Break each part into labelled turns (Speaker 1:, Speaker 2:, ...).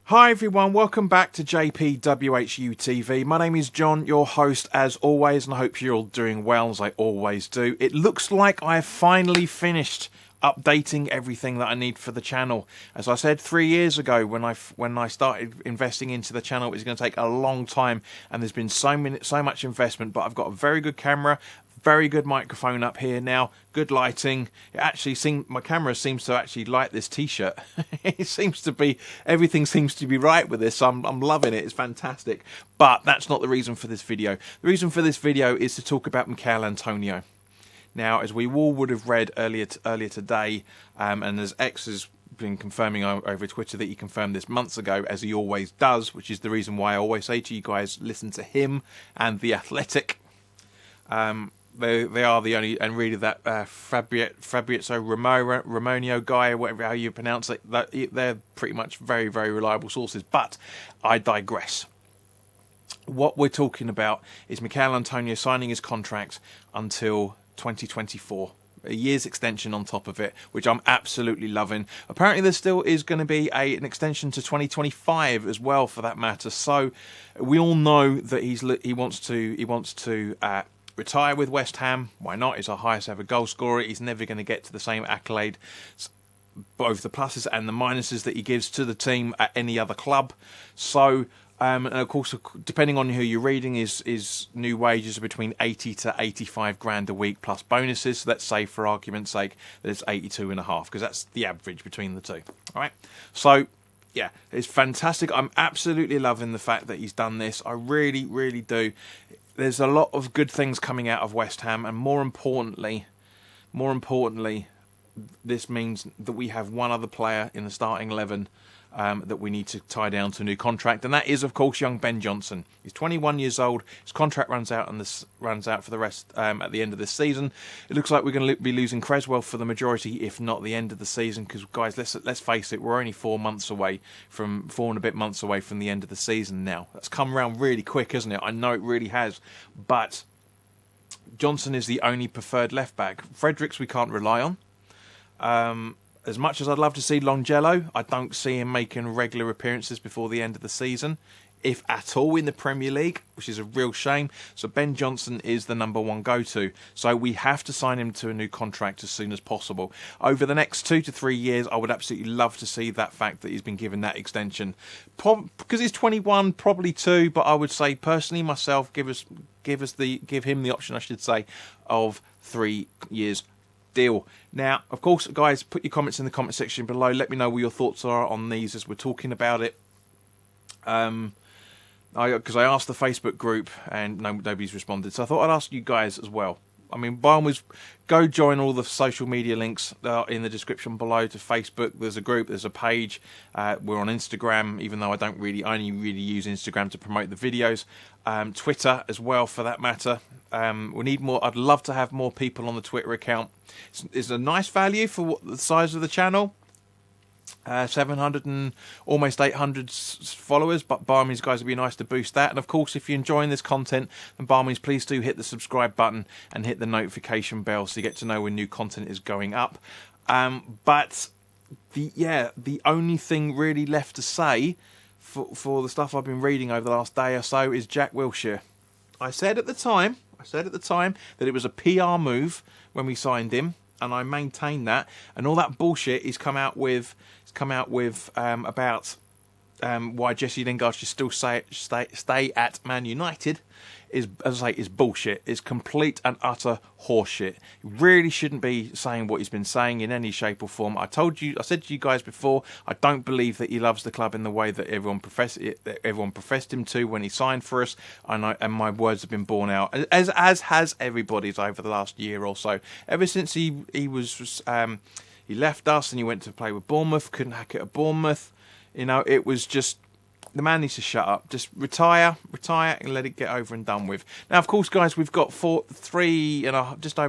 Speaker 1: Hi everyone, welcome back to WHU TV. My name is John, your host as always, and I hope you're all doing well as I always do. It looks like I have finally finished updating everything that I need for the channel. As I said 3 years ago when I started investing into the channel, it was going to take a long time, and there's been so much investment, but I've got a very good camera, very good microphone up here now, good lighting. It actually my camera seems to actually like this t-shirt. It seems to be, everything seems to be right with this. I'm loving it. It's fantastic. But that's not the reason for this video. The reason for this video is to talk about Michail Antonio. Now, as we all would have read earlier today, and as X has been confirming over Twitter that he confirmed this months ago, as he always does, which is the reason why I always say to you guys, listen to him and The Athletic. They are the only, and really that Fabrizio Romanio guy, whatever how you pronounce it, they're pretty much very, very reliable sources. But I digress. What we're talking about is Michail Antonio signing his contract until 2024. A year's extension on top of it, which I'm absolutely loving. Apparently there still is going to be an extension to 2025 as well, for that matter. So we all know that he wants to retire with West Ham. Why not? He's our highest ever goal scorer. He's never going to get to the same accolade, both the pluses and the minuses, that he gives to the team at any other club. So, and of course, depending on who you're reading, his new wages are between 80 to 85 grand a week plus bonuses. So let's say, for argument's sake, that it's 82.5, because that's the average between the two. All right. So yeah, it's fantastic. I'm absolutely loving the fact that he's done this. I really, really do. There's a lot of good things coming out of West Ham, and more importantly, this means that we have one other player in the starting 11 that we need to tie down to a new contract, and that is, of course, young Ben Johnson. He's 21 years old. His contract runs out for the rest at the end of this season. It looks like we're going to be losing Creswell for the majority, if not the end of the season. Because, guys, let's face it, we're only 4 months away from 4 and a bit months away from the end of the season now. That's come around really quick, isn't it? I know it really has, but Johnson is the only preferred left back. Fredericks we can't rely on. As much as I'd love to see Longello, I don't see him making regular appearances before the end of the season, if at all, in the Premier League, which is a real shame. So Ben Johnson is the #1 go-to. So we have to sign him to a new contract as soon as possible. Over the next 2 to 3 years, I would absolutely love to see that fact that he's been given that extension. Because he's 21, probably 2, but I would say, personally, myself, give him the option, I should say, of 3 years deal. Now, of course, guys, put your comments in the comment section below. Let me know what your thoughts are on these as we're talking about it. Because I asked the Facebook group and nobody's responded, so I thought I'd ask you guys as well. I mean, by all means, go join all the social media links in the description below to Facebook. There's a group, there's a page. We're on Instagram, even though I only really use Instagram to promote the videos. Twitter as well, for that matter. We need more. I'd love to have more people on the Twitter account. It's a nice value for the size of the channel. 700 and almost 800 followers, but by all means, guys, it'd be nice to boost that. And of course, if you're enjoying this content, then by all means, please do hit the subscribe button and hit the notification bell so you get to know when new content is going up. But the only thing really left to say for the stuff I've been reading over the last day or so is Jack Wilshire. I said at the time that it was a PR move when we signed him, and I maintain that. And all that bullshit he's come out with about why Jesse Lingard should still stay at Man United is, as I say, is bullshit. It's complete and utter horseshit. He really shouldn't be saying what he's been saying in any shape or form. I said to you guys before, I don't believe that he loves the club in the way that everyone professed him to when he signed for us, and my words have been borne out, as has everybody's over the last year or so. Ever since he left us and he went to play with Bournemouth, couldn't hack it at Bournemouth. You know, it was just, the man needs to shut up. Just retire, and let it get over and done with. Now, of course, guys, we've got just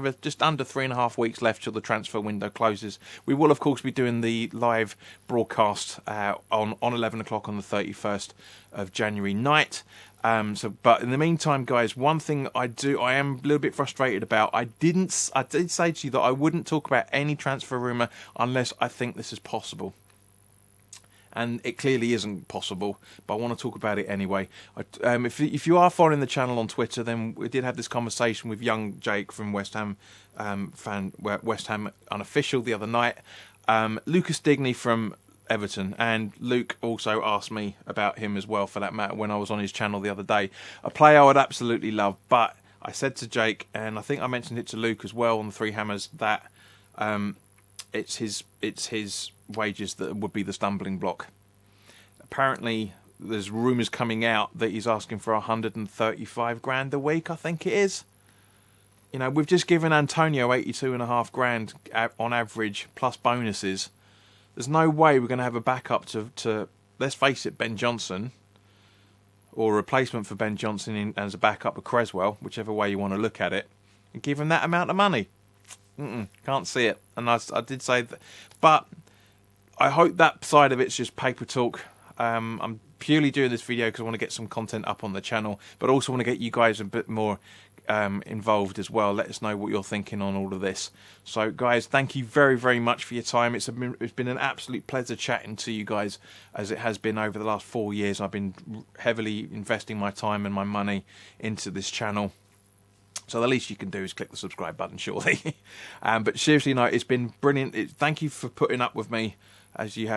Speaker 1: under 3.5 weeks left till the transfer window closes. We will, of course, be doing the live broadcast on 11 o'clock on the 31st of January night. But in the meantime, guys, one thing I am a little bit frustrated about. I did say to you that I wouldn't talk about any transfer rumour unless I think this is possible. and it clearly isn't possible, but I want to talk about it anyway. If you are following the channel on Twitter, then we did have this conversation with young Jake from West Ham West Ham Unofficial the other night, Lucas Digne from Everton, and Luke also asked me about him as well, for that matter, when I was on his channel the other day. A player I would absolutely love, but I said to Jake, and I think I mentioned it to Luke as well on the Three Hammers, that it's his wages that would be the stumbling block. Apparently, there's rumours coming out that he's asking for 135 grand a week, I think it is. You know, we've just given Antonio 82.5 grand on average, plus bonuses. There's no way we're going to have a backup to, let's face it, Ben Johnson, or a replacement for Ben Johnson as a backup of Creswell, whichever way you want to look at it, and give him that amount of money. Can't see it. And I did say that, but I hope that side of it's just paper talk. I'm purely doing this video because I want to get some content up on the channel, but also want to get you guys a bit more involved as well. Let us know what you're thinking on all of this. So guys, thank you very, very much for your time. It's been an absolute pleasure chatting to you guys, as it has been over the last 4 years. I've been heavily investing my time and my money into this channel, so the least you can do is click the subscribe button, surely. But seriously, no, it's been brilliant. Thank you for putting up with me, as you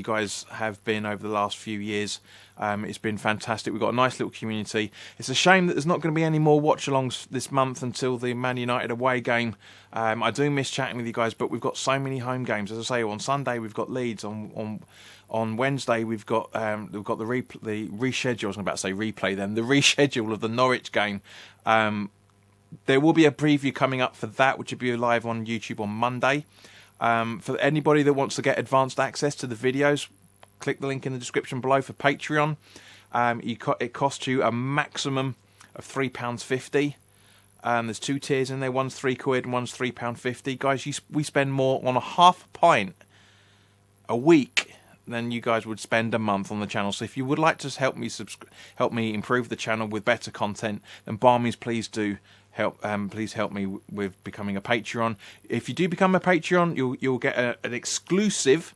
Speaker 1: guys have been over the last few years. It's been fantastic. We've got a nice little community. It's a shame that there's not going to be any more watch-alongs this month until the Man United away game. I do miss chatting with you guys, but we've got so many home games. As I say, on Sunday we've got Leeds. On Wednesday we've got the reschedule. I was about to say replay then. The reschedule of the Norwich game. There will be a preview coming up for that, which will be live on YouTube on Monday. For anybody that wants to get advanced access to the videos, click the link in the description below for Patreon. It costs you a maximum of £3.50. There's 2 tiers in there. One's £3 and one's £3.50. Guys, we spend more on a half a pint a week than you guys would spend a month on the channel. So if you would like to help me improve the channel with better content, then by all means, please do. Please help me with becoming a Patreon. If you do become a Patreon, you'll get an exclusive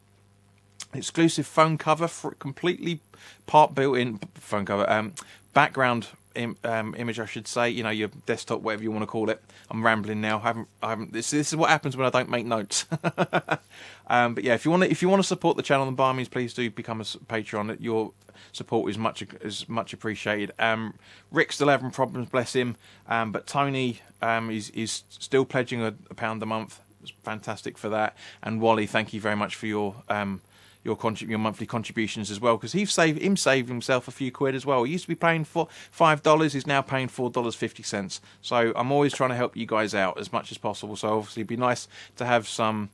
Speaker 1: phone cover, for completely part built-in phone cover, background image, I should say. You know, your desktop, whatever you want to call it. I'm rambling now. I haven't. This is what happens when I don't make notes. But yeah, if you want to support the channel, then by all means, please do become a Patreon. Your support is much appreciated. Rick's still having problems, bless him, but Tony is still pledging a £1 a month. It's fantastic for that. And Wally, thank you very much for your monthly contributions as well, because he saved himself a few quid as well. He used to be paying for $5, he's now paying $4.50. So I'm always trying to help you guys out as much as possible. So obviously it'd be nice to have some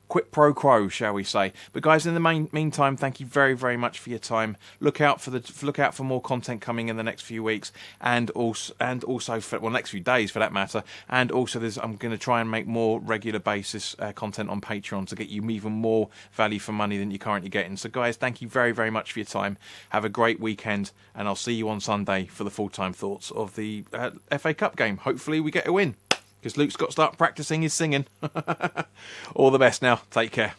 Speaker 1: quid pro quo, shall we say. But guys, in the meantime, thank you very, very much for your time. Look out for more content coming in the next few weeks, and also for, well, next few days for that matter. And also, I'm going to try and make more regular basis content on Patreon to get you even more value for money than you're currently getting. So guys, thank you very, very much for your time. Have a great weekend, and I'll see you on Sunday for the full-time thoughts of the FA Cup game. Hopefully we get a win, because Luke's got to start practicing his singing. All the best now. Take care.